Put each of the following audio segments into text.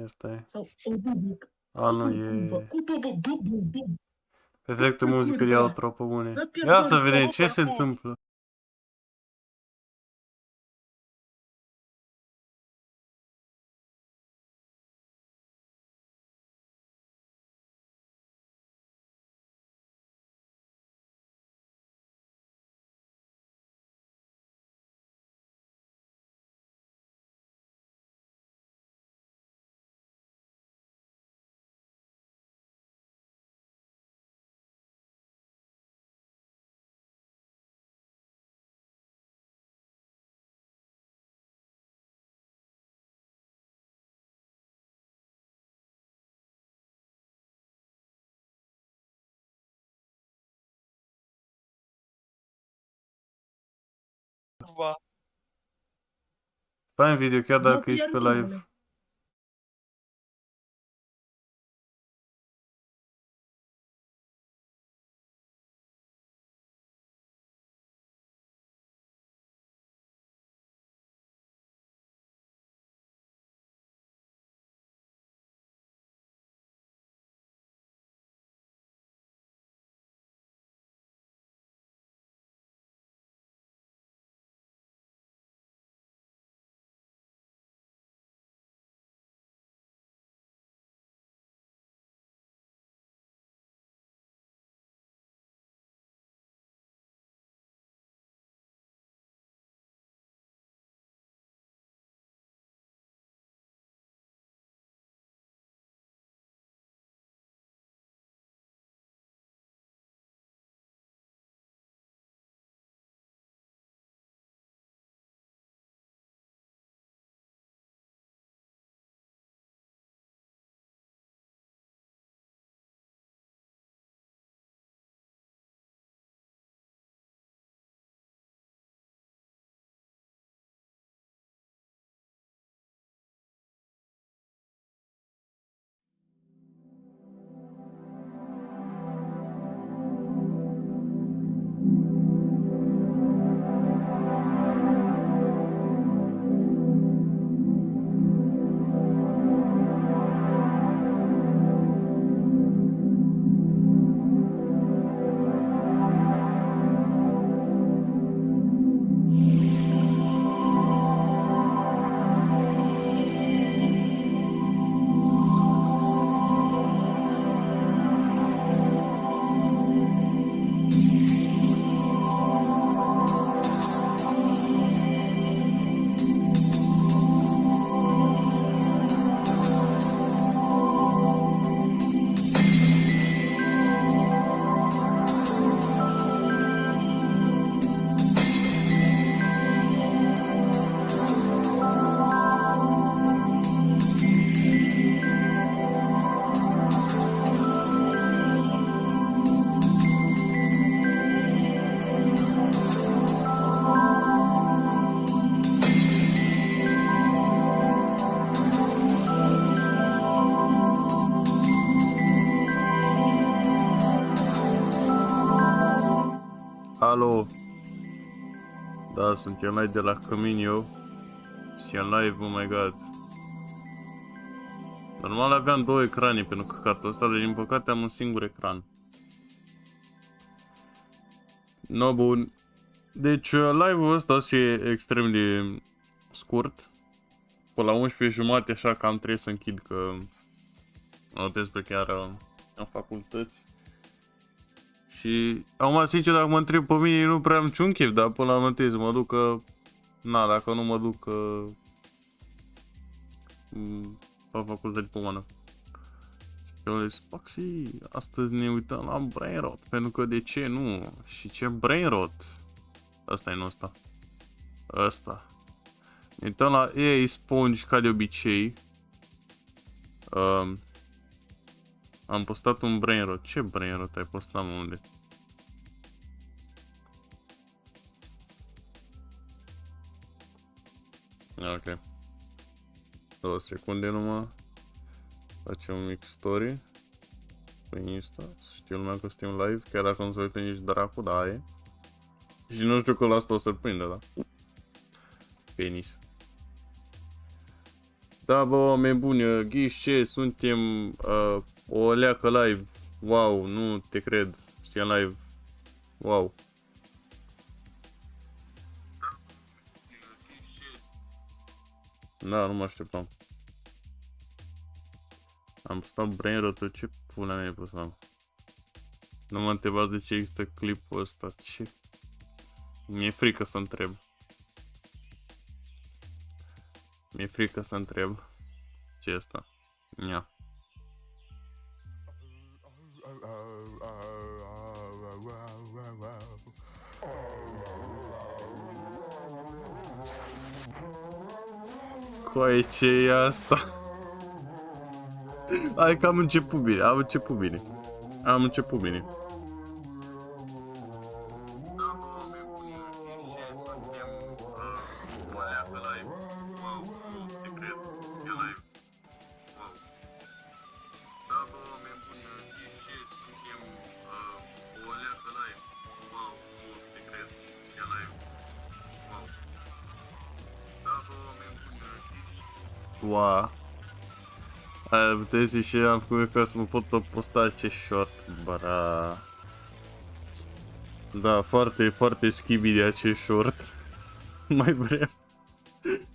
Asta e. Sau o bubuc. A, nu, e... Efectul muzică de outro pe bune. Ia să vedem ce se întâmplă. Fai un video chiar dacă ești pe live. Alo. Da, sunt eu live de la Cămin eu. Și în live, oh my god. Normal aveam două ecrane pentru căcatul ăsta, dar din păcate am un singur ecran. No, bun. Deci live-ul ăsta o să fie extrem de scurt. Până la 11:30 așa că am trebuie să închid că notez pe chiar în facultăți. Și acum, sincer, dacă mă întreb pe mine, nu prea am niciun chef, dar până la notez mă duc că... Na, dacă nu mă duc la facultate pe mână. Și eu le zic, Paxi, astăzi ne uităm la brain rot, pentru că de ce nu? Și ce brain rot? Asta e nu ăsta. Ăsta. Ne uităm la EA Sponge ca de obicei. Am postat un brain rot. Ce brain rot ai postat, mă, unde? Ok. 2 secunde numai. Facem un mic story pe Insta. Știu lumea că suntem live, chiar dacă nu se uită nici dracu, da, e. Și nu știu că la asta o să-l prindă, da? Penis. Da, bă, oameni buni, ghiși ce? Suntem o leacă live. Wow, nu te cred. Suntem live. Wow. Da, nu mă așteptam. Am stat brain rot-ul, ce pula mea e pus am? Nu mă întrebați de ce există clipul ăsta, ce? Mi-e frică să întreb. Mi-e frică să întreb. Ce e ăsta? Ia. Coaie, ce e asta? Hai că am început bine, am început bine. Am început bine. Wow. Aia puteți și am făcut ca să mă pot posta ce short, bra. Da, foarte, foarte schibi de acest short. Mai vrem.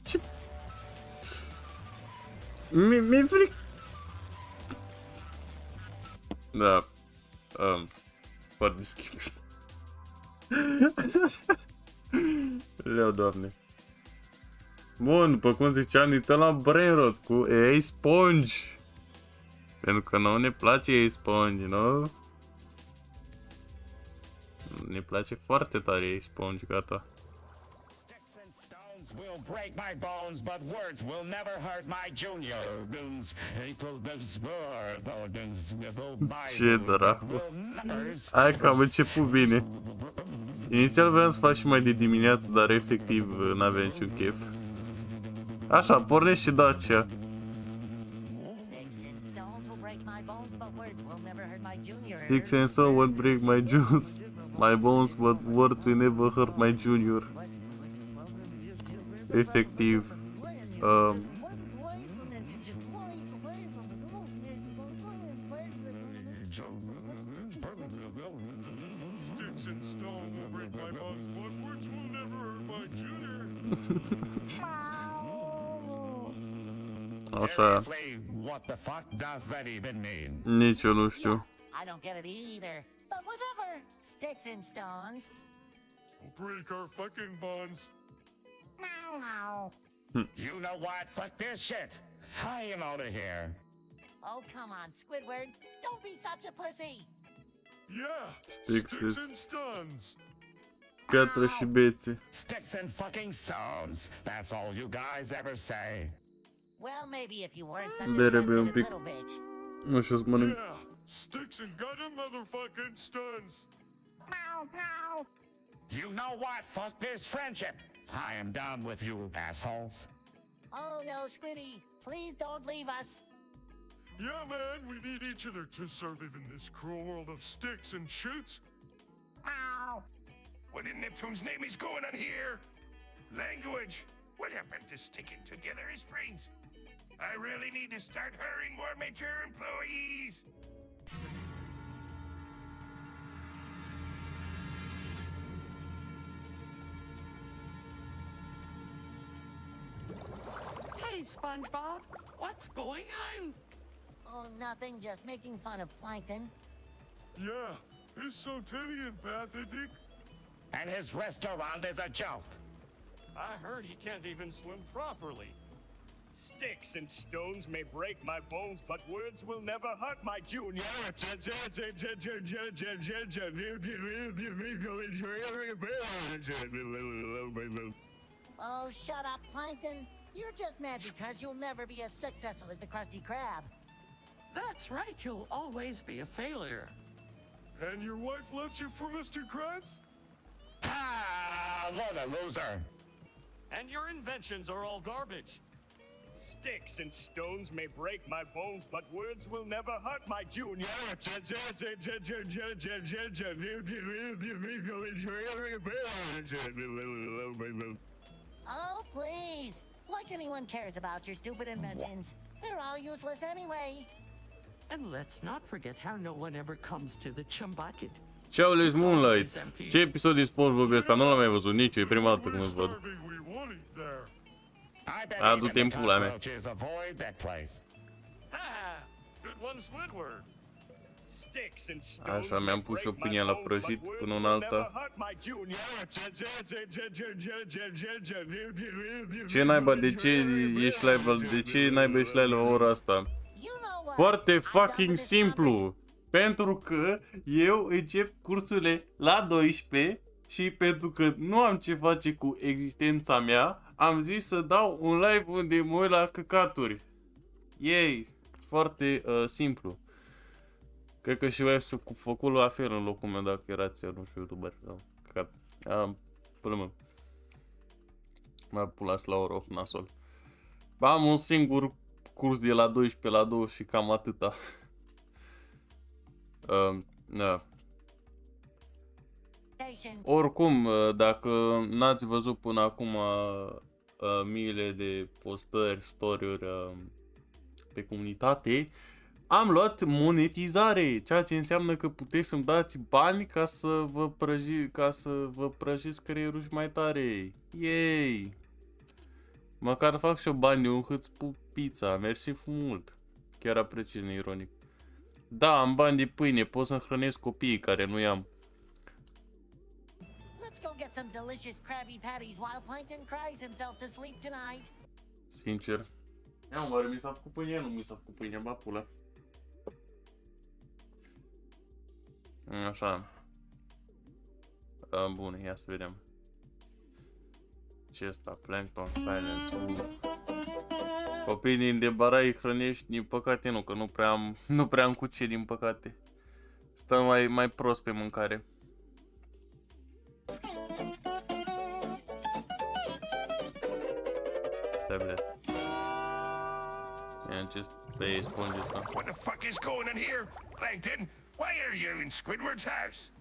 Ce? Mi-e fric. Da. Foarte schibi. Leu, doamne. Bun, după cum ziceam, uităm la brainrot cu AI Sponge. Pentru că nouă ne place AI Sponge, nu? Ne place foarte tare AI Sponge, gata. Will break my bones, but words will never hurt my junior. Ce dracu. Hai că am început bine. Inițial vreau să fac și mai de dimineață, dar efectiv n-aveam niciun chef. Așa, pornește și Dacia. Sticks and stone won't break my juice. My bones, but words will never hurt my junior. Efectiv. Așa. What the fuck does that even mean? Nici eu nu știu. I don't get it either. But whatever. Sticks and stones. We'll break our fucking bonds. No. You know what? Fuck this shit. I am out of here. Oh, come on, Squidward. Don't be such a pussy. Yeah. Sticks and stones. Piatră și bețe. Sticks and fucking stones. That's all you guys ever say. Well, maybe if you weren't such a Bere sensitive un pic. little bitch. Nu știu să mănânc. Yeah. Sticks and goddamn motherfucking stones. No. You know what? Fuck this friendship. I am done with you, assholes. Oh, no, Squiddy. Please don't leave us. Yeah, man, we need each other to survive in this cruel world of sticks and shoots. What in Neptune's name is going on here? Language! What happened to sticking together as friends? I really need to start hiring more mature employees! Hey, SpongeBob, what's going on? Oh, nothing. Just making fun of Plankton. Yeah, he's so tiny and pathetic. And his restaurant is a joke. I heard he can't even swim properly. Sticks and stones may break my bones, but words will never hurt my junior. Oh, shut up, Plankton. You're just mad because you'll never be as successful as the Krusty Krab. That's right, you'll always be a failure. And your wife left you for Mr. Krabs? Ah, what a loser. And your inventions are all garbage. Sticks and stones may break my bones, but words will never hurt my junior. Oh, please. Like anyone cares about your stupid inventions. They're all useless anyway. And let's not forget how no one ever comes to the chumbucket. Charles Moonlight. Ce episod din SpongeBob ăsta? Nu l-am mai văzut nici eu, e prima dată când îl văd. Starving, we won't eat there. I bet Ah, du-te even în the pula mea. cockroaches avoid that place. Ah, good one, Squidward. Sticks and stones Așa, mi-am may pus și break my opinia la bones, prăjit but până words una will never alta. hurt my junior. Ce naiba, de ce ești live, de ce naiba ești live la ora asta? You know what? Foarte I'm done with fucking this simplu. Pentru că eu încep cursurile la 12 și pentru că nu am ce face cu existența mea, am zis să dau un live unde mă uit la căcaturi. Ei, foarte simplu. Cred că și voi s-a făcut la fel în locul meu dacă erați, nu știu, youtuber sau căcat. Până mă. Mă pulați la ora of nasol. Am un singur curs de la 12 la 2 și cam atâta. Da. Station. Oricum, dacă n-ați văzut până acum miile de postări, story-uri pe comunitate, am luat monetizare, ceea ce înseamnă că puteți să-mi dați bani ca să vă prăjiți creierul și mai tare. Yay! Măcar fac și eu bani, eu îți pup pizza, mersi mult. Chiar apreciez ironic. Da, am bani de pâine, pot să hrănesc copiii care nu i-am. Let's go get some delicious Krabby Patties while Plankton cries himself to sleep tonight. Sincer. Ia mă, mi s-a făcut pâine, nu mi s-a făcut pâine, ba pula. Așa. Bun, ia să vedem. Ce ăsta? Plankton Silence. Copiii de barai hrănești, din păcate nu, că nu prea am cu ce, din păcate. Stă mai prost pe mâncare. Tablet. Ia ce pe sponge ăsta. What the fuck is going on here? Plankton, why are you in Squidward's house?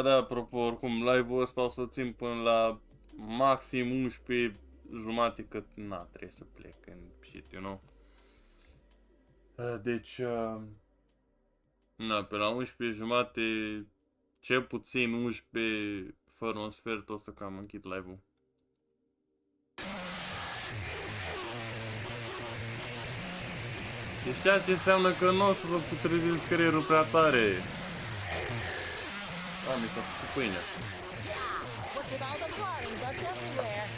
Da, apropo, oricum, live-ul ăsta o să țin până la maxim 11 jumate, că na, trebuie să plec în shit, you know? Deci, na, pe la 11 jumate, cel puțin 11 fără un sfert, o să cam închid live-ul. Deci ceea ce înseamnă că nu o să vă putrezesc creierul prea tare. Mi s-a făcut pâinea. Look at all the flying ducks everywhere.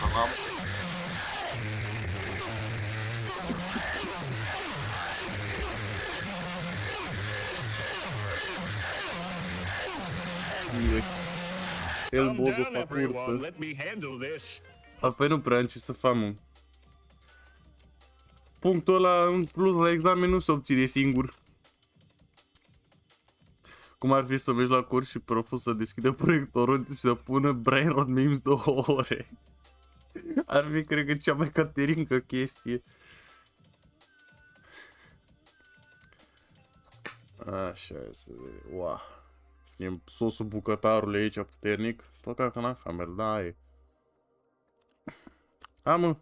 Tamam. El Calm bozo down, fa everyone. curtă. Let me handle this. Apoi nu prea am ce să fac, mă. Punctul ăla în plus la examen nu se obține singur. Cum ar fi să mergi la curs și proful să deschidă proiectorul și să pună Brain Rot Memes 2 ore. Ar fi, cred că, cea mai caterincă chestie. Așa, să vedem. Wow. E sosul bucătarului aici puternic. Păcat că n-am cameră, da, e. Ha, mă.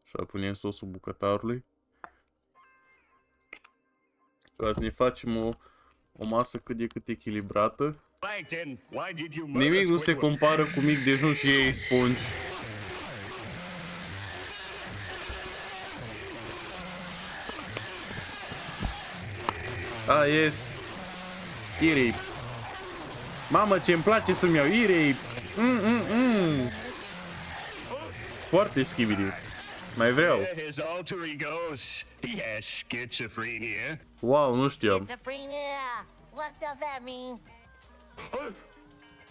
Și punem sosul bucătarului. Ca să ne facem o masă cât de cât echilibrată. Plankton, why did you murder Nimic nu se Squidward? compară cu mic dejun și ei spongi. Yes. E-rape. Mamă, ce-mi place să-mi iau e-rape. foarte schibidi. Mai vreau. His alter egos. He has schizophrenia. Wow, nu știam. Schizophrenia. What does that mean?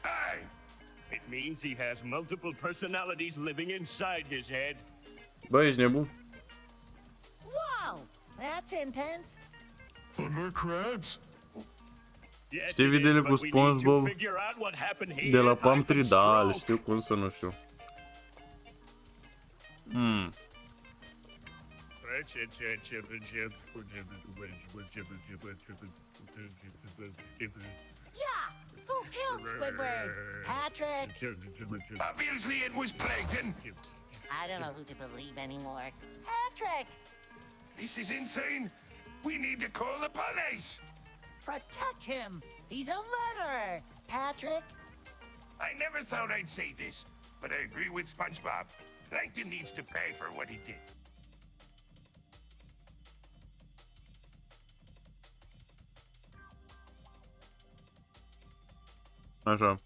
Aye. It means he has multiple personalities living inside his head. Bă, ești nebun? Whoa, that's intense. More crabs? Yes, Știi it is, videole cu but we need to SpongeBob figure out what happened here de la by Pam the 3? Da, le stroke. știu, cum să nu știu. Yeah, who killed Squidward? Patrick? Obviously it was Plankton. I don't know who to believe anymore. Patrick! This is insane. We need to call the police. Protect him! He's a murderer! Patrick? I never thought I'd say this, but I agree with SpongeBob. Plankton needs to pay for what he did. Așa.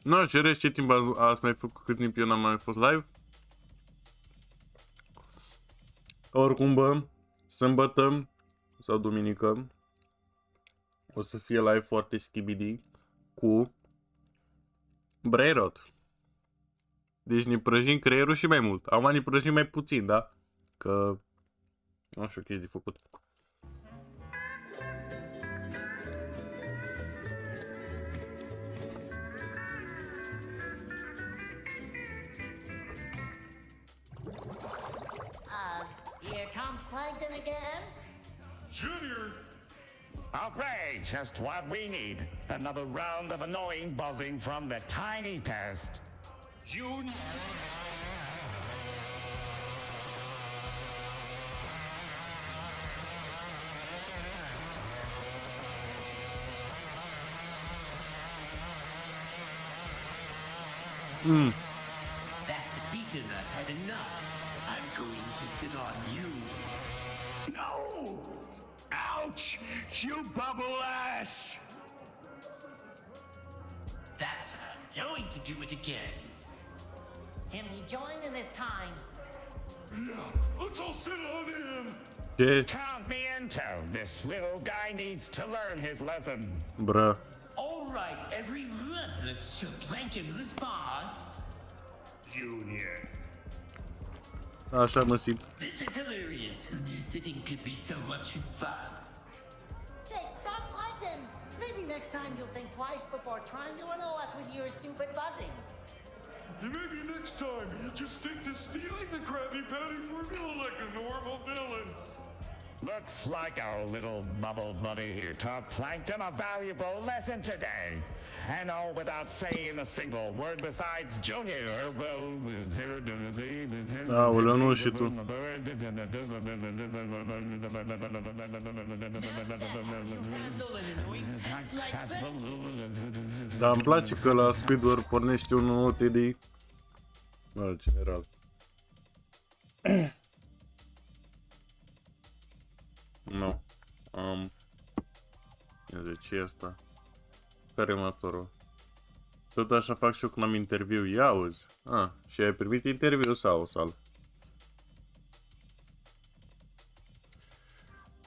Nu, și rest, ce timp ați mai făcut, cât timp eu n-am mai fost live? Oricum, bă, sâmbătă sau duminică o să fie live foarte schibidi cu Brainrot. Deci ne prăjim creierul și mai mult. Acum ne prăjim mai puțin, da? Că nu știu chestii de făcut. Here comes Plankton again? Junior! Okay, just what we need. Another round of annoying buzzing from the tiny pest. June. That's beaten. I've had enough. I'm going to sit on you. No! Ouch! You bubble ass! That's going to do it again. Can we join in this time? Yeah, let's all sit on him! Ce? Count me into. This little guy needs to learn his lesson. Bră. All right, everyone, let's show Plankton this boss. Junior. Așa mă simt. This is hilarious. Sitting could be so much fun. Hey, Doc Plankton! Maybe next time you'll think twice before trying to annoy us with your stupid buzzing. And maybe next time you just stick to stealing the Krabby Patty formula like a normal villain. Looks like our little bubble buddy here taught Plankton a valuable lesson today. And all without saying a single word besides Junior. Aoleu, nu și tu. Dar îmi place că la Squidward pornește un OTD. În general. Nu. Ce e asta? Care e următorul? Tot așa fac și eu când am interviu. Ia auzi. Și ai primit interviu sau sal?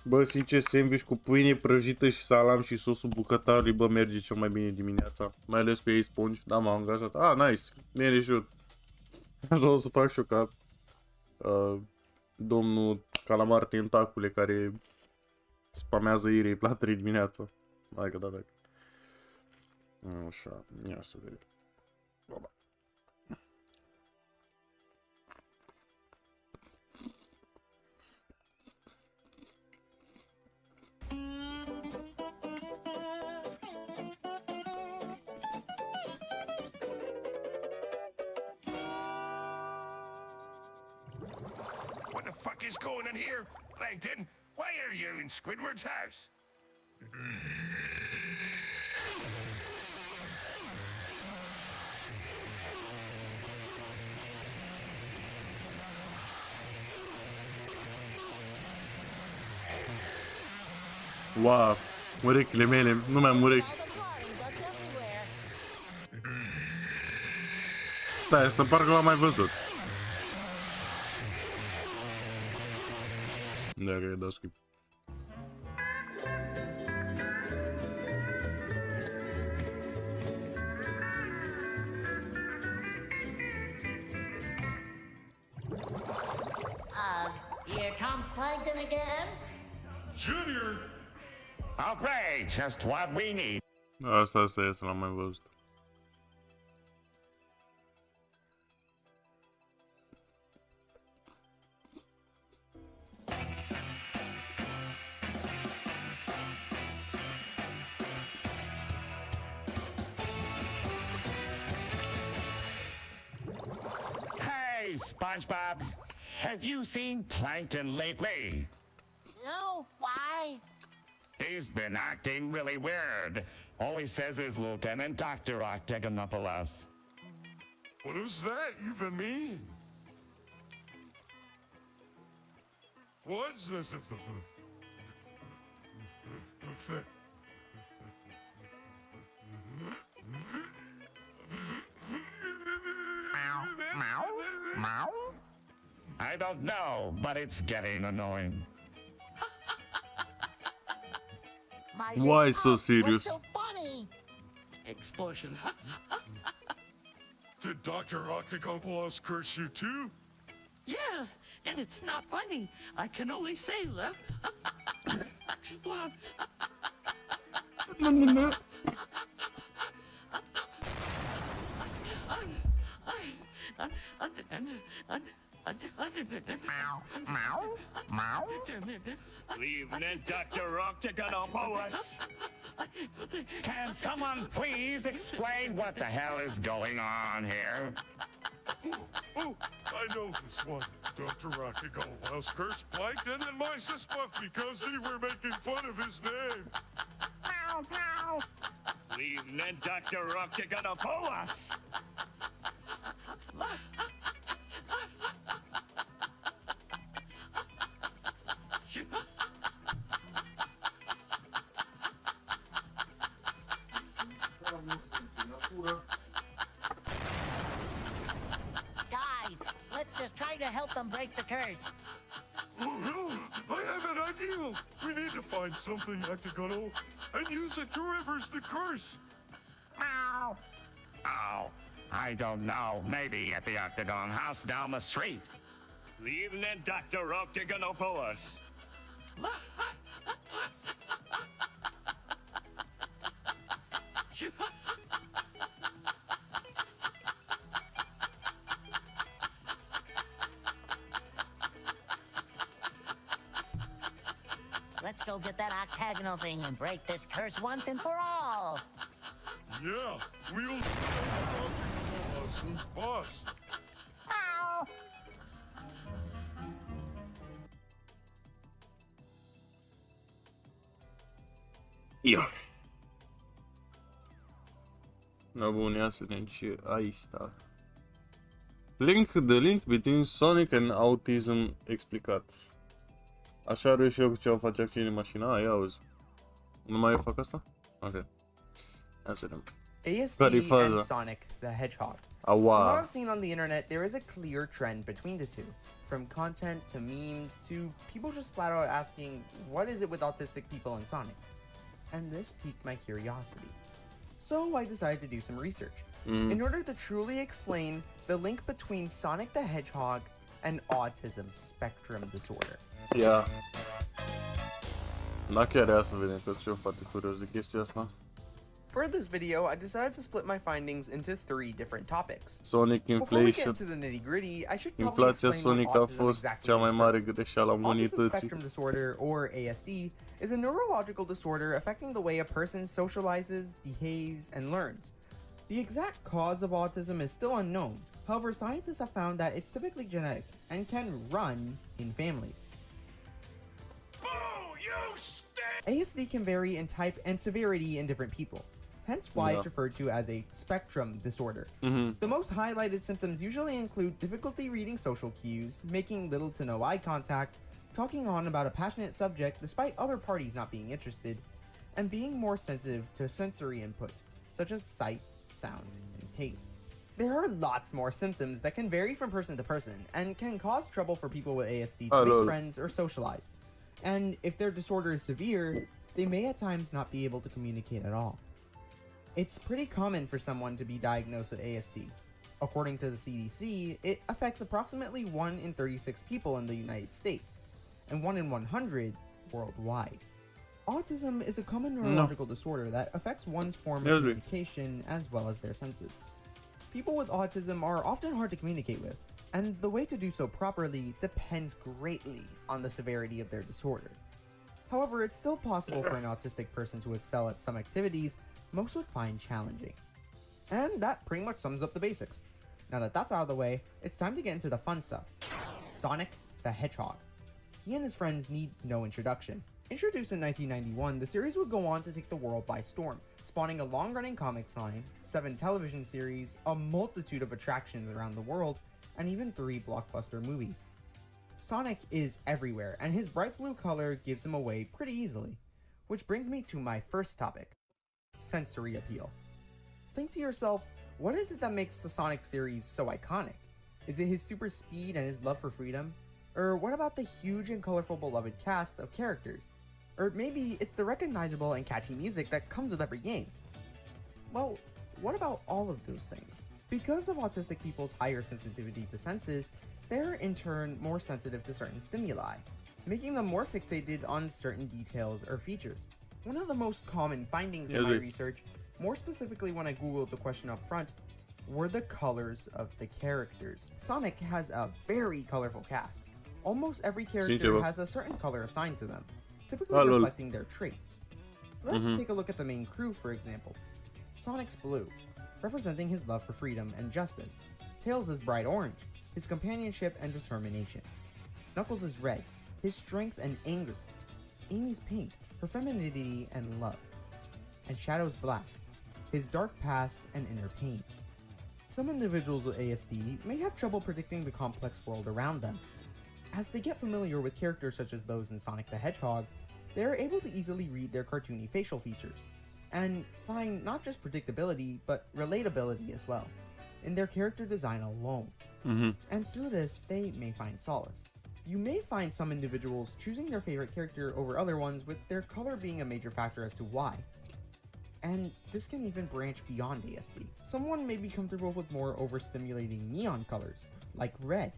Bă, sincer, sandwich cu pâine prăjită și salam și sosul bucătarului, bă, merge cel mai bine dimineața. Mai ales pe ei sponge. Da, m-am angajat. Nice. Bine jur. Așa o să fac și eu ca domnul Calamar Tentacule care spamează irei la 3 dimineața. Hai că da, dacă. Așa, ia să vedem. Baba. What the fuck is going on here? Plankton, why are you in Squidward's house? Wow, urechile mele, nu mai am urechi. All the bodies, that's everywhere. Stai, asta parcă l-am mai văzut. Da, că e dat skip. Here comes Plankton again. Junior! Oh, great, just what we need. Asta este, l-am mai văzut. Hey, SpongeBob, have you seen Plankton lately? No, why? He's been acting really weird. All he says is Lieutenant Dr. Octagonopoulos. What does that even mean? What's this? I don't know, but it's getting annoying. Why so serious? What's so funny? Explosion. Did Dr. Octagonopoulos curse you too? Yes, and it's not funny. I can only say that. Explode. Lieutenant Dr. Octagonopoulos. Can someone please explain what the hell is going on here? Oh, I know this one. Dr. Octagonopoulos cursed Plankton and my sis Buff because they were making fun of his name. Lieutenant Dr. Octagonopoulos. Guys, let's just try to help them break the curse. Oh, I have an idea. We need to find something octagonal and use it to reverse the curse. Meow. Oh, I don't know. Maybe at the Octagon house down the street. Lieutenant Dr. Octagonopoulos. Let's go get that octagonal thing and break this curse once and for all. Yeah, we'll see us who's boss. Ia. No bun, ia să vedem ce aici sta. The link between Sonic and autism explicat. Așa are și eu cu ce o face acțiune în mașina. Ia auzi. Nu mai fac asta? Ok. Ia să vedem. ASD and Sonic the Hedgehog. From what I've seen on the internet, there is a clear trend between the two. From content to memes to people just flat out asking, what is it with autistic people and Sonic? And this piqued my curiosity. So I decided to do some research in order to truly explain the link between Sonic the Hedgehog and autism spectrum disorder. Ia. Da, chiar ia să vedem, că sunt foarte curios de chestia asta. For this video, I decided to split my findings into 3 different topics. Sonic Before we get inflation. into the nitty-gritty, I should probably Inflația explain what Sonic a autism fost exactly cea mai is mare first. greșeală a Autism umanității. spectrum disorder, or ASD, is a neurological disorder affecting the way a person socializes, behaves, and learns. The exact cause of autism is still unknown. However, scientists have found that it's typically genetic and can run in families. Boo! You stink! ASD can vary in type and severity in different people, hence why it's referred to as a spectrum disorder. The most highlighted symptoms usually include difficulty reading social cues, making little to no eye contact, talking on about a passionate subject despite other parties not being interested, and being more sensitive to sensory input, such as sight, sound, and taste. There are lots more symptoms that can vary from person to person and can cause trouble for people with ASD to make friends or socialize. And if their disorder is severe, they may at times not be able to communicate at all. It's pretty common for someone to be diagnosed with ASD. According to the CDC, it affects approximately 1 in 36 people in the United States, and 1 in 100 worldwide. Autism is a common neurological disorder that affects one's form of communication as well as their senses. People with autism are often hard to communicate with, and the way to do so properly depends greatly on the severity of their disorder. However, it's still possible for an autistic person to excel at some activities most would find challenging. And that pretty much sums up the basics. Now that that's out of the way, it's time to get into the fun stuff. Sonic the Hedgehog. He and his friends need no introduction. Introduced in 1991, the series would go on to take the world by storm, spawning a long-running comics line, 7 television series, a multitude of attractions around the world, and even 3 blockbuster movies. Sonic is everywhere, and his bright blue color gives him away pretty easily. Which brings me to my first topic, sensory appeal. Think to yourself, what is it that makes the Sonic series so iconic? Is it his super speed and his love for freedom? Or what about the huge and colorful beloved cast of characters? Or maybe it's the recognizable and catchy music that comes with every game. Well, what about all of those things? Because of autistic people's higher sensitivity to senses, they're in turn more sensitive to certain stimuli, making them more fixated on certain details or features. One of the most common findings in my research, more specifically when I googled the question up front, were the colors of the characters. Sonic has a very colorful cast. Almost every character has a certain color assigned to them, typically reflecting their traits. Let's take a look at the main crew, for example. Sonic's blue, representing his love for freedom and justice. Tails is bright orange, his companionship and determination. Knuckles is red, his strength and anger. Amy's pink, her femininity and love. And Shadow's black, his dark past and inner pain. Some individuals with ASD may have trouble predicting the complex world around them. As they get familiar with characters such as those in Sonic the Hedgehog, they are able to easily read their cartoony facial features, and find not just predictability, but relatability as well, in their character design alone. And through this, they may find solace. You may find some individuals choosing their favorite character over other ones, with their color being a major factor as to why. And this can even branch beyond ASD. Someone may be comfortable with more overstimulating neon colors, like red,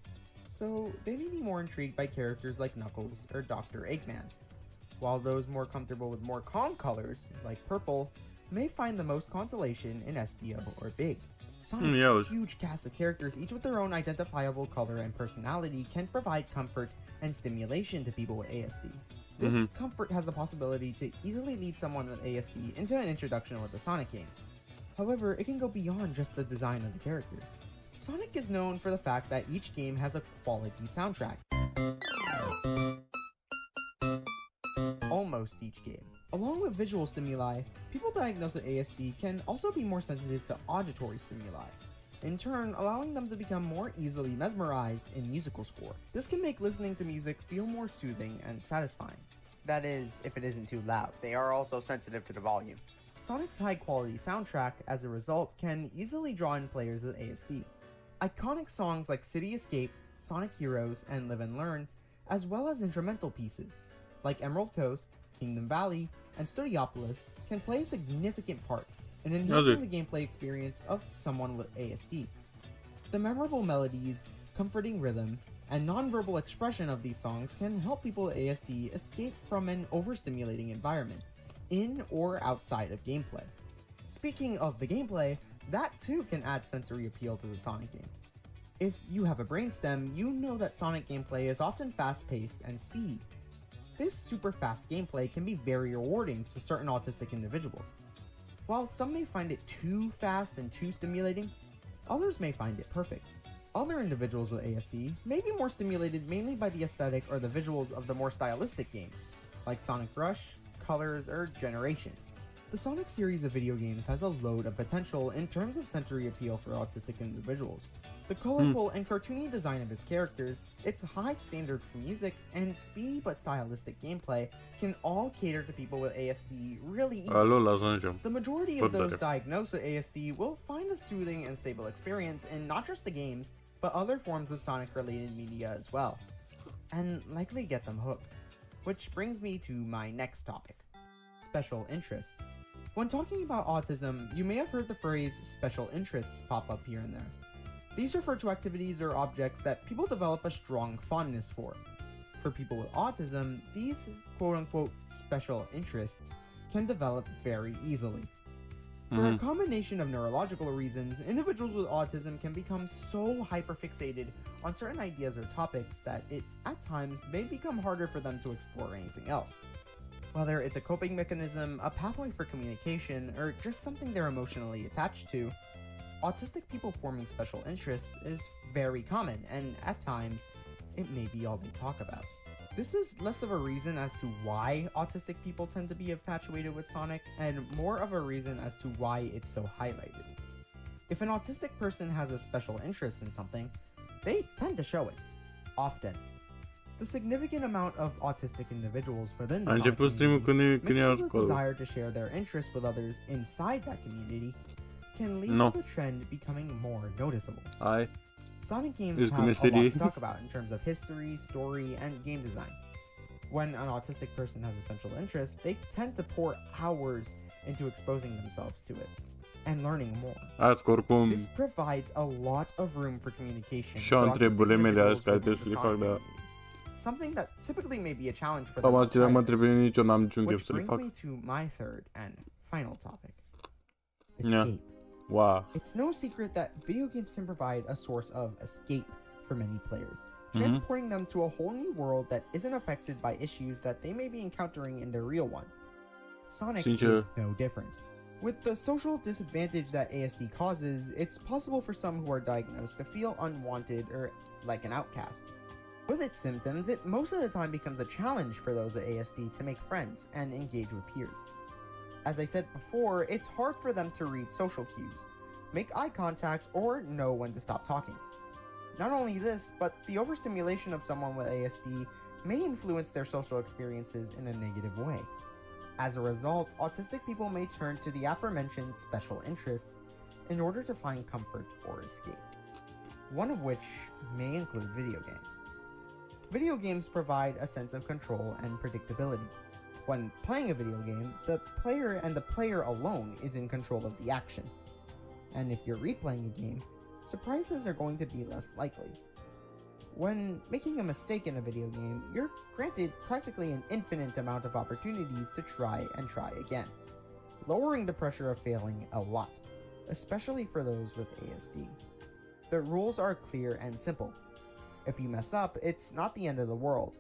so they may be more intrigued by characters like Knuckles or Dr. Eggman, while those more comfortable with more calm colors, like purple, may find the most consolation in Espio or Big. Sonic's huge cast of characters, each with their own identifiable color and personality, can provide comfort and stimulation to people with ASD. This comfort has the possibility to easily lead someone with ASD into an introduction with the Sonic games. However, it can go beyond just the design of the characters. Sonic is known for the fact that each game has a quality soundtrack. Almost each game. Along with visual stimuli, people diagnosed with ASD can also be more sensitive to auditory stimuli, in turn allowing them to become more easily mesmerized in musical score. This can make listening to music feel more soothing and satisfying. That is, if it isn't too loud. They are also sensitive to the volume. Sonic's high-quality soundtrack, as a result, can easily draw in players with ASD. Iconic songs like City Escape, Sonic Heroes, and Live and Learn, as well as instrumental pieces like Emerald Coast, Kingdom Valley, and Studiopolis, can play a significant part in enhancing the gameplay experience of someone with ASD. The memorable melodies, comforting rhythm, and non-verbal expression of these songs can help people with ASD escape from an overstimulating environment, in or outside of gameplay. Speaking of the gameplay, that too can add sensory appeal to the Sonic games. If you have a brainstem, you know that Sonic gameplay is often fast-paced and speedy. This super fast gameplay can be very rewarding to certain autistic individuals. While some may find it too fast and too stimulating, others may find it perfect. Other individuals with ASD may be more stimulated mainly by the aesthetic or the visuals of the more stylistic games, like Sonic Rush, Colors, or Generations. The Sonic series of video games has a load of potential in terms of sensory appeal for autistic individuals. The colorful and cartoony design of its characters, its high standard for music, and speedy but stylistic gameplay can all cater to people with ASD really easily. The majority of those diagnosed with ASD will find a soothing and stable experience in not just the games, but other forms of Sonic-related media as well, and likely get them hooked. Which brings me to my next topic, special interests. When talking about autism, you may have heard the phrase special interests pop up here and there. These refer to activities or objects that people develop a strong fondness for. For people with autism, these quote-unquote special interests can develop very easily. For a combination of neurological reasons, individuals with autism can become so hyperfixated on certain ideas or topics that it, at times, may become harder for them to explore anything else. Whether it's a coping mechanism, a pathway for communication, or just something they're emotionally attached to, autistic people forming special interests is very common, and at times, it may be all they talk about. This is less of a reason as to why autistic people tend to be infatuated with Sonic, and more of a reason as to why it's so highlighted. If an autistic person has a special interest in something, they tend to show it, often. The significant amount of autistic individuals within the Sonic community, mixed with the desire to share their interests with others inside that community, can lead to the trend becoming more noticeable. Sonic games have a lot to talk about in terms of history, story, and game design. When an autistic person has a special interest, they tend to pour hours into exposing themselves to it and learning more. This provides a lot of room for communication. Something that typically may be a challenge for them. Which brings me to my third and final topic. Escape. Wow. It's no secret that video games can provide a source of escape for many players, transporting them to a whole new world that isn't affected by issues that they may be encountering in their real one. Sonic is no different. With the social disadvantage that ASD causes, it's possible for some who are diagnosed to feel unwanted or like an outcast. With its symptoms, it most of the time becomes a challenge for those with ASD to make friends and engage with peers. As I said before, it's hard for them to read social cues, make eye contact, or know when to stop talking. Not only this, but the overstimulation of someone with ASD may influence their social experiences in a negative way. As a result, autistic people may turn to the aforementioned special interests in order to find comfort or escape, one of which may include video games. Video games provide a sense of control and predictability. When playing a video game, the player alone is in control of the action. And if you're replaying a game, surprises are going to be less likely. When making a mistake in a video game, you're granted practically an infinite amount of opportunities to try and try again, lowering the pressure of failing a lot, especially for those with ASD. The rules are clear and simple. If you mess up, it's not the end of the world.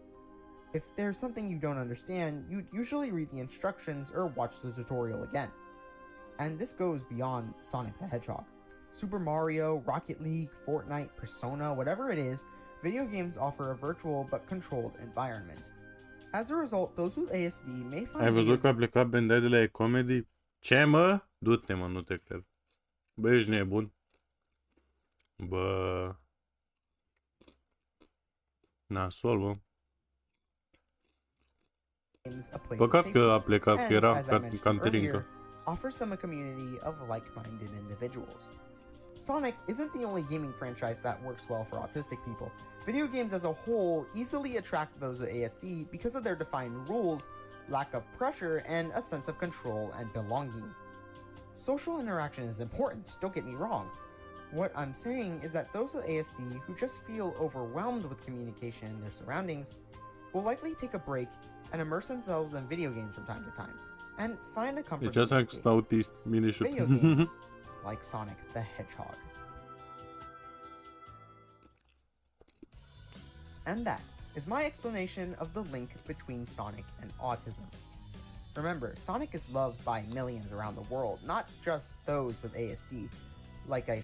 If there's something you don't understand, you'd usually read the instructions or watch the tutorial again. And this goes beyond Sonic the Hedgehog. Super Mario, Rocket League, Fortnite, Persona, whatever it is, video games offer a virtual but controlled environment. As a result, those with ASD may find... Ai văzut că a plecat Bandai de la Comedy? Ce, mă? Du-te, mă, nu te cred. Bă, ești nebun. Bă... Nasol, mă. Păcat că a plecat, că era canterincă. Offers them a community of like-minded individuals. Sonic isn't the only gaming franchise that works well for autistic people. Video games as a whole easily attract those with ASD because of their defined rules, lack of pressure, and a sense of control and belonging. Social interaction is important, don't get me wrong. What I'm saying is that those with ASD who just feel overwhelmed with communication in their surroundings will likely take a break and immerse themselves in video games from time to time, and find a comfort in video games like Sonic the Hedgehog. And that is my explanation of the link between Sonic and autism. Remember, Sonic is loved by millions around the world, not just those with ASD. Like I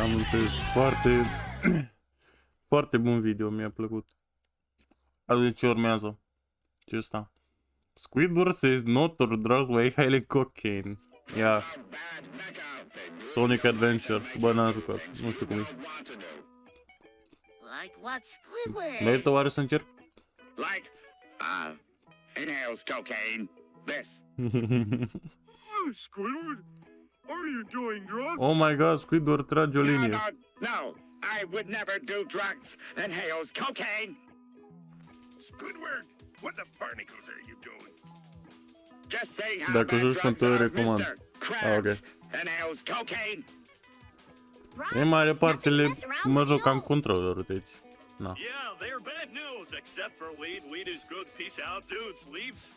Am înțeles, foarte bun video, mi-a plăcut. Azi ce urmează? Ce ăsta? Squidward says no to drugs while highly cocaine. Yeah. Sonic Adventure. Bă, n-am jucat. Nu știu cum e. Like what, Squidward? Merită oare să încerc? Like, inhales cocaine. This. Oh, Squidward, are you doing drugs? Oh my god, Squidward trage o No, linie. no, I would never do drugs. Inhales cocaine. Squidward, what the barnacles are you doing? Just saying how Dacă bad joci drugs control, are, recomand. Mr. Ah, Krabs. ok. Inhales cocaine. În mare parte mă joc am controllerul, deci. Na. Yeah, they're bad news, except for weed. Weed is good. Peace out, dudes. Leaves.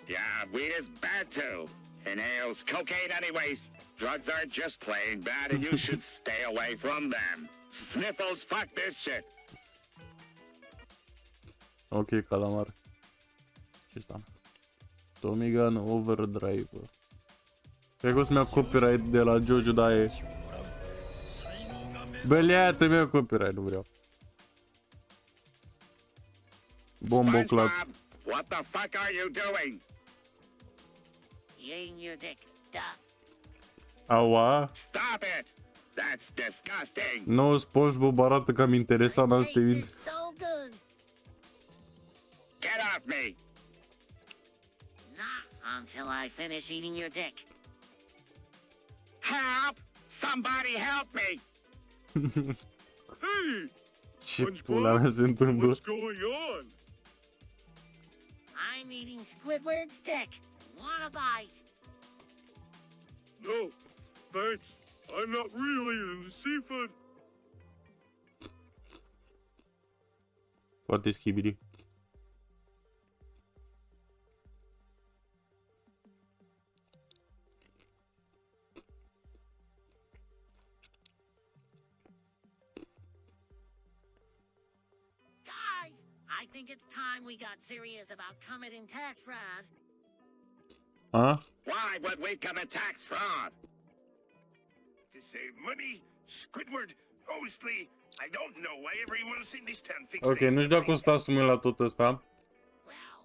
Yeah, weed is bad too. Inhales cocaine anyways. Drugs are just plain bad and you should stay away from them. Sniffles, fuck this shit. Ok, calamar. Ce sta? Tommy Gun Overdrive. Cred că o să-mi iau copyright de la Jojo, dar e... Băleată mi-au copyright, nu vreau. Bomboclat. SpongeBob, what the fuck are you doing? Eating your dick, duh. Aua. Stop it! That's disgusting. No, SpongeBob arată cam interesant azi te Taste vid. is so good. Get off me! Not until I finish eating your dick. Help! Somebody help me! Hey, Ce pula mea se întâmplă? what's going on? I'm eating Squidward's dick. Want a bite? No, thanks. I'm not really into seafood. Poate schibidi. Guys, I think it's time we got serious about committing tax fraud. A? Why would we commit tax fraud? To save money? Squidward, honestly, I don't know why everyone else in this town thinks Ok, nu știu dacă o sta să mă uit la tot ăsta. Well,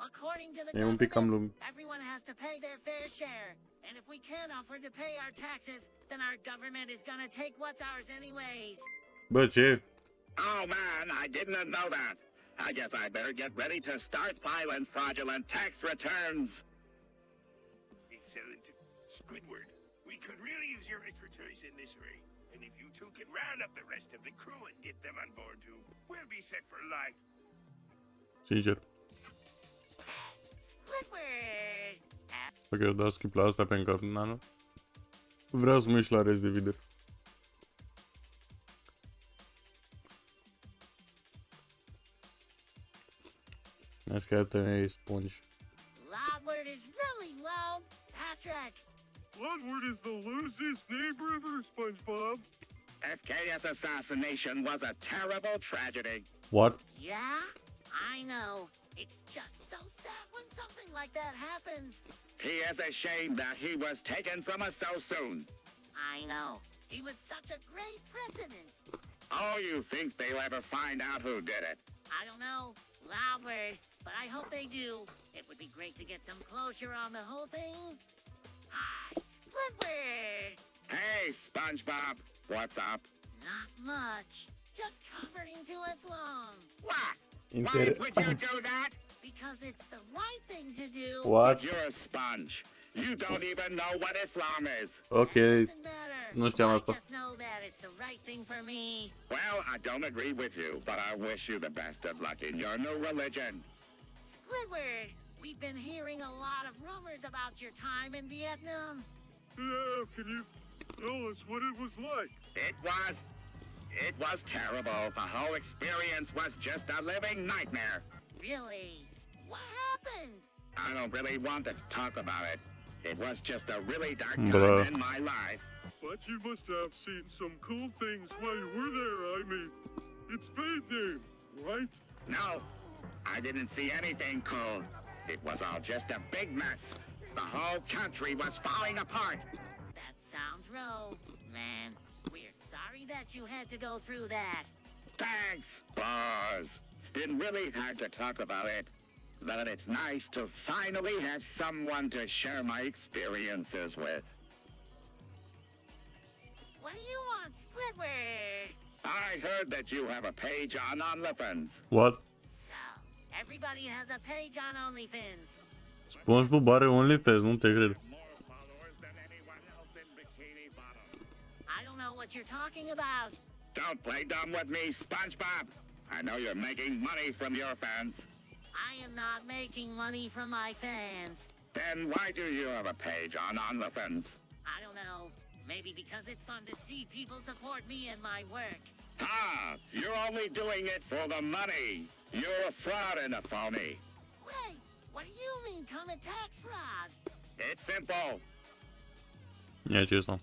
according to the E un pic cam lung. government, everyone has to pay their fair share. And if we can't afford to pay our taxes, then our government is gonna take what's ours anyways. Bă, ce? Oh man, I didn't know that. I guess I better get ready to start filing fraudulent tax returns. Excellent. Squidward, we could really use your expertise in this ring. And if you two can round up the rest of the crew and get them on board too, we'll be set for life. Sincer. Squidward! Ok, eu dau skip la asta pentru că nu. Vreau să mă uit la rest de video. Nice că ai sponge. Loudward is really loud, Patrick. Bloodward is the loosiest neighbor ever, SpongeBob. FK's assassination was a terrible tragedy. What? Yeah, I know. It's just so sad when something like that happens. He is ashamed that he was taken from us so soon. I know. He was such a great president. Oh, you think they'll ever find out who did it? I don't know, Loudward, but I hope they do. It would be great to get some closure on the whole thing. Hi, Squidward! Hey, SpongeBob, what's up? Not much. Just comforting to us long. What? Why Inter- would you do that? Because it's the right thing to do. What? You're a sponge. You don't even know what Islam is. Ok, Doesn't matter. nu știam I asta. just know that it's the right thing for me. Well, I don't agree with you, but I wish you the best of luck in your new religion. Squidward, we've been hearing a lot of rumors about your time in Vietnam. Yeah, can you tell us what it was like? It was terrible. The whole experience was just a living nightmare. Really? What happened? I don't really want to talk about it. It was just a really dark Bruh. time in my life. But you must have seen some cool things while you were there, I mean. It's Fade Name, right? No, I didn't see anything cool. It was all just a big mess. The whole country was falling apart. That sounds rough, man. We're sorry that you had to go through that. Thanks, boss. Been really hard to talk about it. But it's nice to finally have someone to share my experiences with. Squidward! I heard that you have a page on OnlyFans. What? So, everybody has a page on OnlyFans. SpongeBob are OnlyFans, nu te cred. More followers than anyone else in Bikini Bottom. I don't know what you're talking about. Don't play dumb with me, SpongeBob. I know you're making money from your fans. I am not making money from my fans. Then why do you have a page on OnlyFans? I don't know. Maybe because it's fun to see people support me and my work. Ah, you're only doing it for the money. You're a fraud and a phony. Wait, what do you mean common tax fraud? It's simple. Ia ce asta.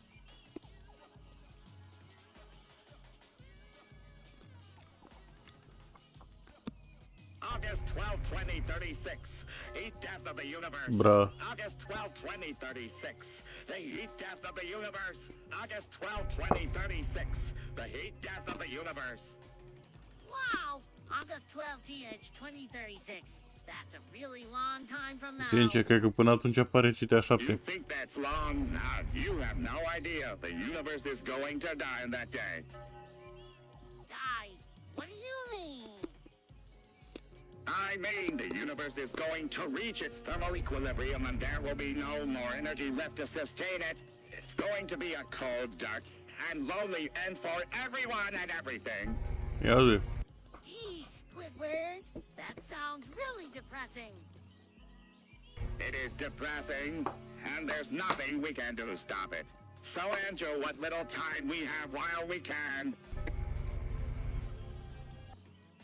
August 12, 2036. Heat death of the universe. Bruh. August 12, 2036. The heat death of the universe. August 12, 2036. The heat death of the universe. Wow! August 12th, 2036. That's a really long time from now. Sincer, cred că până atunci apare CTA 7. You think that's long? Now, you have no idea. The universe is going to die on that day. Die? What do you mean? I mean, the universe is going to reach its thermal equilibrium and there will be no more energy left to sustain it. It's going to be a cold, dark, and lonely end for everyone and everything. Ia zi. Gee, Squidward, that sounds really depressing. It is depressing, and there's nothing we can do to stop it. So enjoy what little time we have while we can.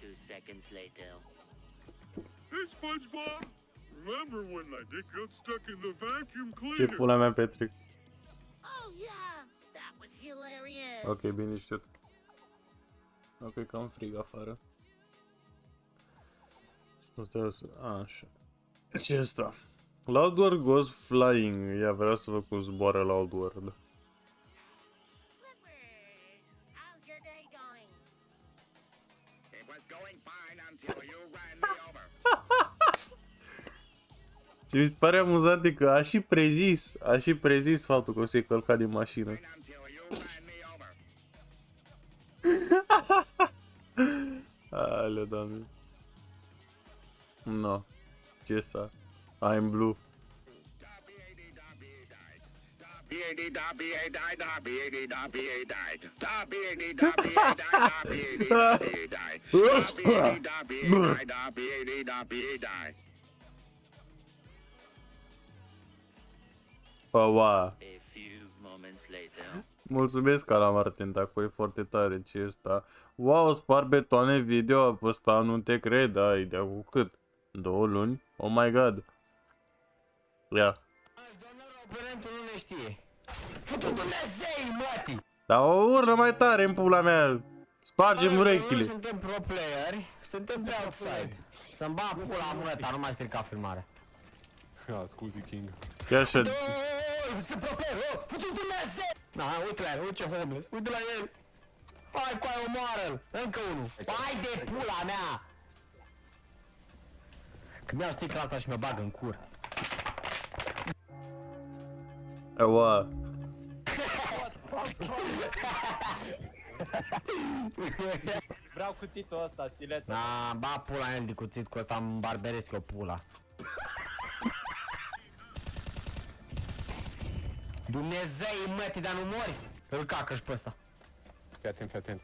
2 seconds later. Hey, SpongeBob! Remember when my dick got stuck in the vacuum Ce cleaner? pula mea, Patrick. Oh yeah, that was hilarious. Ok, bine știut. Ok, cam frig afară. Așa. Ce asta? Loud World goes flying. Ia, vreau să văd cum zboară Loud World. Squidward, how's your day going? It was going fine until you ran me over. Ce mi se pare amuzant e că a și prezis faptul că o să-i călca din mașină. Until you ran me over. Alea, doamne. No. Ce asta? I'm blue. Paua. A few moments later. Mulțumesc, Calamar Tentacul, e foarte tare ce asta. Wow, spar betoane video pe ăsta, nu te cred, ai de cu cât? 2 luni? Oh my god. Ia. Oponentul nu ne știe. Futu Dumnezei, mătii! Dar o urlă mai tare în pula mea. Spargem urechile. Nu suntem pro playeri, suntem pe outside. Să-mi bag pula măta, nu mai strica filmarea. Ah, scuzi, King. E așa. Sunt pro player, futu Dumnezei! Da, uite la el, uite ce homeless, uite la el. Hai cu aia, omoară-l, încă unul. Hai de pula mea! Când mi-au sticla asta și mă bag în cur. Aua. Vreau cutitul ăsta, siletă. Da, ba pula în el de cuțit, cu ăsta îmi barberesc eu pula. Dumnezei, mătii, dar nu mori? Îl cacă și pe ăsta. Fii atent, fii atent.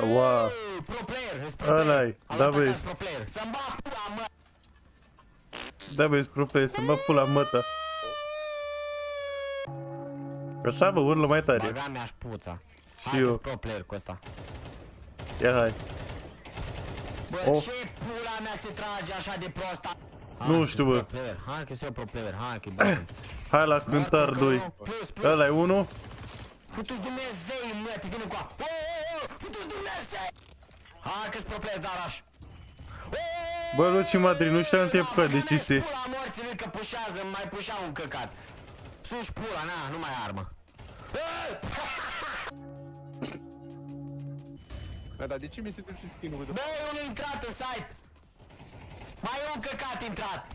Aua. Pro player, ești pro player. Ăla-i, da băi. Pro player. Să-mi bag pula, mă. Da băi, spre să mă pula măta. Așa bă, urlă mai tare. Baga mea-și puța. Și eu. Pro player cu ăsta. Ia hai. Bă, ce pula mea se trage așa de prosta? Nu știu, bă. Hai că sunt eu pro player, hai că-i bă. Hai la cântar 2. Ăla-i 1. Futu-ți Dumnezei, mă, te vine cu a. Futu-ți Dumnezei! Hai că-s pro player, Daraș. Bă, Luci Madrid, nu știam că e păcat de ce se... Pula morții că pușează, mai pușea un căcat. Suși pula, na, nu mai armă. Bă, dar de ce mi se duce skin-ul? Bă, e unul intrat în site. Mai e un căcat intrat.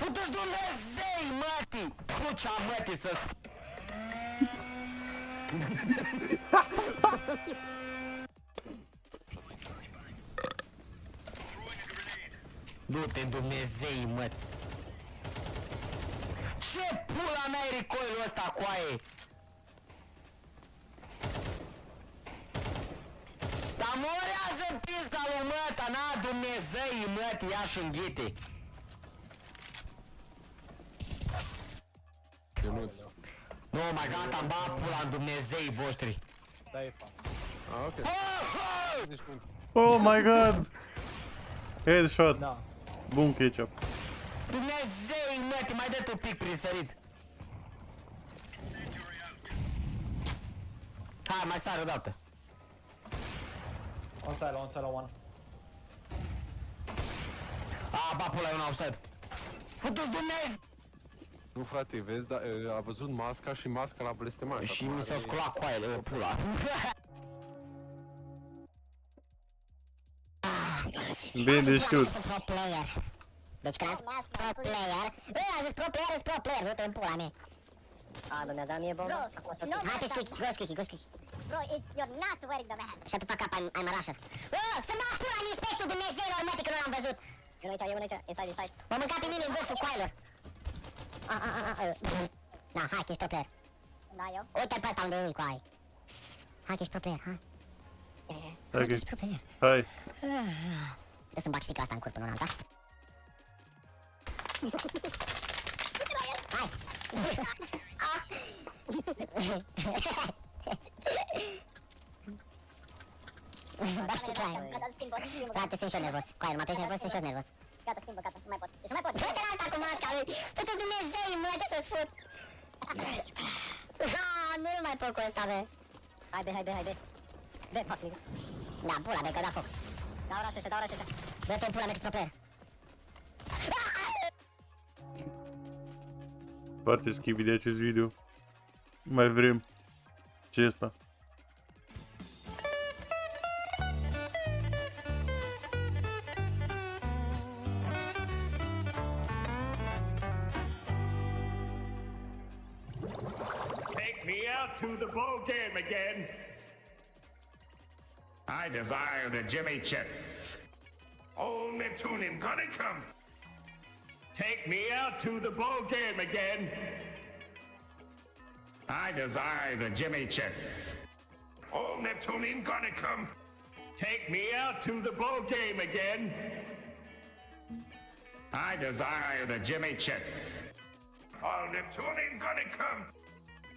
Futu-ți Dumnezei, mătii! Pucea, mătii, să-ți... Du-te, Dumnezei, măt! Ce pula mea e recoilul ăsta, coaie? Dar morează pista lui măta, na, Dumnezei, măt, ia-și înghite! Ionuț. Nu, mai gata, am bat pula în Dumnezei voștri! Da, e fan. Ah, ok. Oh my god! Headshot! Da. Bun ketchup. Dumnezei, măti, mai dă-te un pic prin sărit! Hai, mai sare odată! On side, one. A, ba pula, e un outside! Futu-ți Dumnezeu! Nu, frate, vezi, dar a văzut masca și masca l-a blestemat. Și mi s-au sculat coaiele, pula! Bine de știut. Deci când am spus pro player, am zis pro player, du-te în pula mea. A, lumea, da mie bomba. Hai, te squeaky, go squeaky. Bro, you're not wearing the mask. Shut the fuck up, I'm a rusher. Să-mi bag pula în inspectul Dumnezeilor, mătii, că nu l-am văzut. E unul aici, inside. M-a mâncat pe mine în vârful coailor. Na, hai, că ești pro player. Da, eu? Uite-l pe ăsta unde e cu ai. Hai, că ești pro player, hai. Hai, că ești pro player. Hai. Dă să-mi bag sticla asta în cur până una alta. Hai! Bag sticla aia. Frate, sunt și eu nervos. Coaie, numai tu ești nervos, sunt și eu nervos. Gata, schimbă, gata, nu mai pot. Deci nu mai pot. Uite la asta cu masca lui! Uite Dumnezei, mă, de să-ți fut! Nu mai pot cu ăsta, be. Hai, be. Be, fuck, nigga. Da, pula, be, că da foc. Dau oraș ăștia. Dă-te în pula mea, că-ți pro player. Foarte schivi de acest video. Mai vrem. Ce e asta? Take me out to the ball game again. I desire the Jimmy Chips. Old Neptunian gonna come. Take me out to the ball game again. I desire the Jimmy Chips. Old Neptunian gonna come. Take me out to the ball game again. I desire the Jimmy Chips. Old Neptunian gonna come.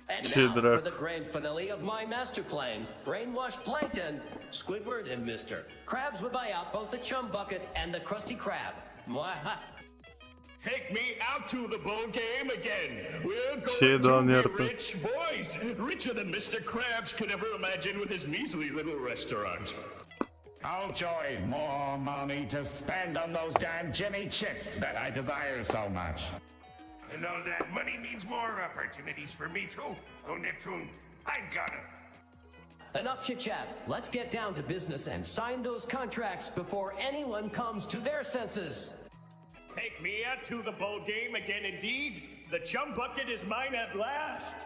And Shit, now bro. for the grand finale of my master plan, Brainwashed Plankton, Squidward and Mr. Krabs would buy out both the Chum Bucket and the Krusty Krab. Mwaha. Take me out to the bowl game again. We're Ce, going Doamne, to be iartă. rich boys, richer than Mr. Krabs could ever imagine with his measly little restaurant. I'll join more money to spend on those damn Jimmy Chips that I desire so much. And all that money means more opportunities for me too. Oh, Neptune, I got him. Enough chit-chat. Let's get down to business and sign those contracts before anyone comes to their senses. Take me out to the bowl game again indeed. The Chum Bucket is mine at last.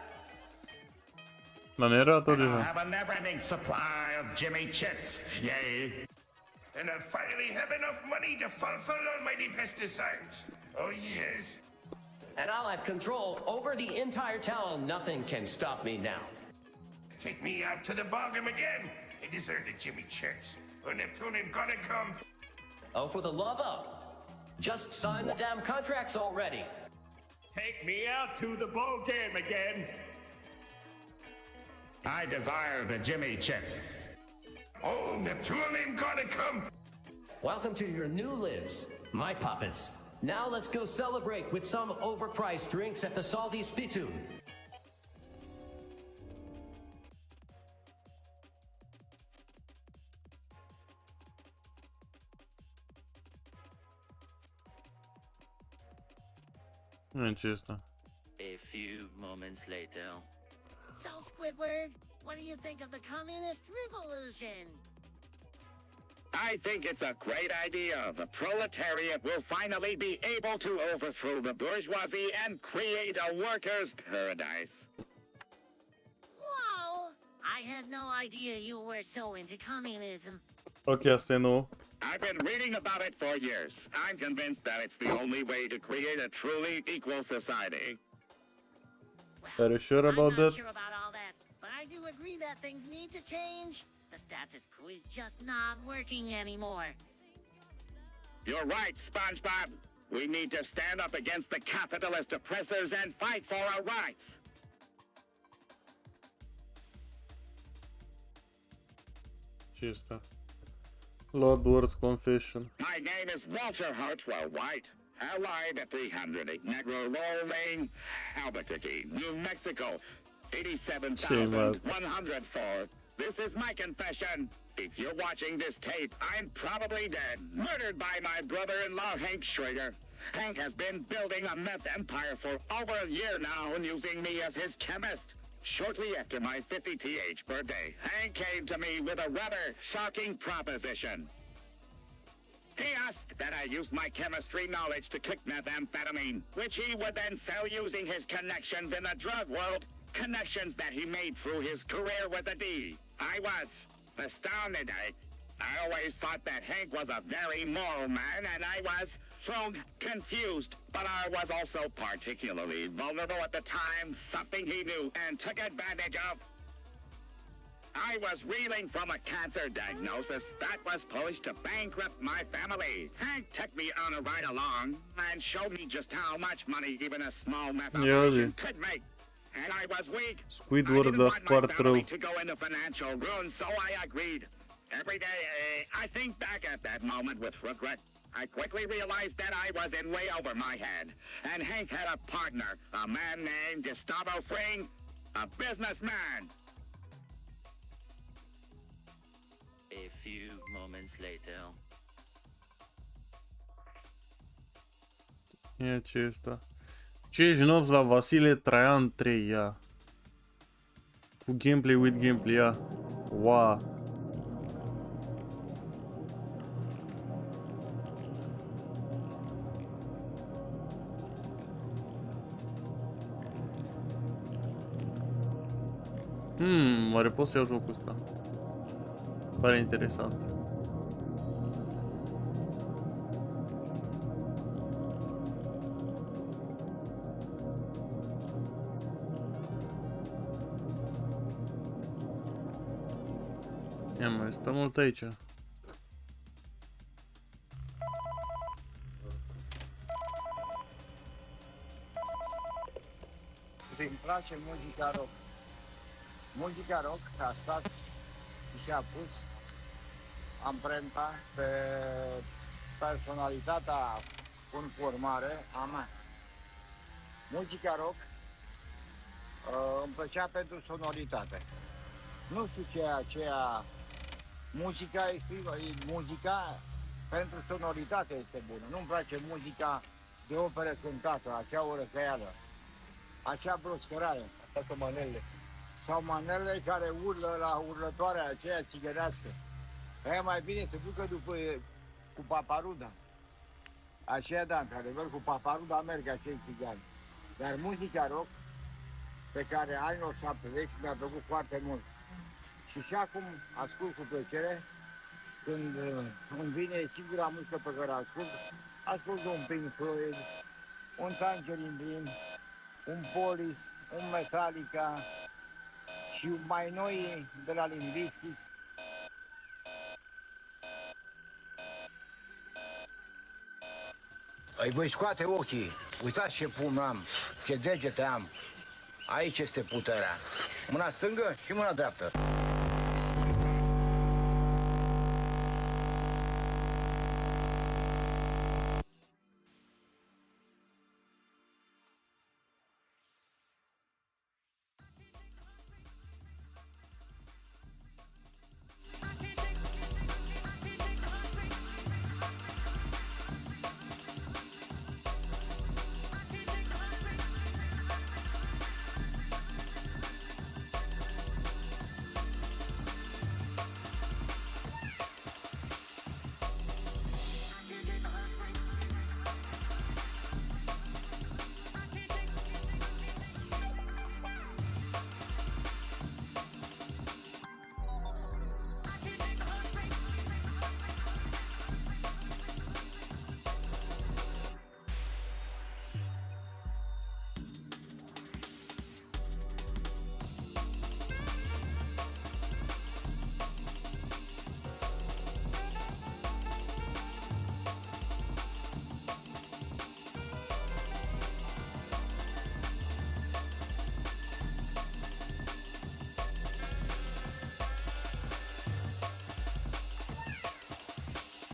Dar era tot I'll deja. have a never-ending supply of Jimmy Chips, yay. And I'll finally have enough money to fulfill all my desires. Oh, yes. And I'll have control over the entire town. Nothing can stop me now. Take me out to the ballgame again. I deserve the Jimmy Chips. Oh, Neptunian gonna come. Oh, for the love of. Just sign the damn contracts already. Take me out to the bowl game again. I desire the Jimmy Chips. Oh, Neptunian gonna come. Welcome to your new lives, my puppets. Now let's go celebrate with some overpriced drinks at the Salty Spittoon. Nu e ce e asta. A few moments later. So, Squidward, what do you think of the communist revolution? I think it's a great idea. The proletariat will finally be able to overthrow the bourgeoisie and create a workers' paradise. Whoa! I had no idea you were so into communism. Ok, asta e nou. I've been reading about it for years. I'm convinced that it's the only way to create a truly equal society. Are you sure about I'm that? not sure about all that, but I do agree that things need to change. The status quo is just not working anymore. You're right, SpongeBob. We need to stand up against the capitalist oppressors and fight for our rights. Ce este? Lord Word's Confession. My name is Walter Hartwell White, allied at 300 Negro Low Lane, Albuquerque, New Mexico, 87,104. This is my confession. If you're watching this tape, I'm probably dead, murdered by my brother-in-law, Hank Schrader. Hank has been building a meth empire for over a year now and using me as his chemist. Shortly after my 50th birthday, Hank came to me with a rather shocking proposition. He asked that I use my chemistry knowledge to cook methamphetamine, which he would then sell using his connections in the drug world, connections that he made through his career with a D. I was astounded. I always thought that Hank was a very moral man, and I was so confused. But I was also particularly vulnerable at the time, something he knew and took advantage of. I was reeling from a cancer diagnosis that was poised to bankrupt my family. Hank took me on a ride along and showed me just how much money even a small meth operation could make. And I was weak. Squidward I didn't want my spart family rău. to go into financial ruin, so I agreed. Every day, I think back at that moment with regret. I quickly realized that I was in way over my head. And Hank had a partner, a man named Gustavo Fring, a businessman. A few moments later. E ce e asta? 5 nopți la Vasile Traian 3, ia. Cu gameplay with gameplay, ia. Wow. Oare pot să iau jocul ăsta? Pare interesant. Ia mai stă mult aici. Îmi place muzica rock. Muzica rock a stat și a pus amprenta pe personalitatea în formare a mea. Muzica rock îmi plăcea pentru sonoritate. Nu știu ce e aceea. Muzica pentru sonoritate este bună. Nu-mi place muzica de operă cântată, acea orăcăială, acea broscărare. Așa manele. Sau manelele care urlă la urlătoarea aceea țigănească. Aia mai bine se ducă cu paparuda. Aceea, da, într-adevăr, cu paparuda merg acei țigani. Dar muzica rock, pe care anilor 70 mi-a plăcut foarte mult. Și acum ascult cu plăcere, când îmi vine singura muzică pe care ascult un Pink Floyd, un Tangerine Dream, un Police, un Metallica și mai noi de la Limp Bizkit. Îi voi scoate ochii, uitați ce pumn am, ce degete am. Aici este puterea. Mâna stângă și mâna dreaptă.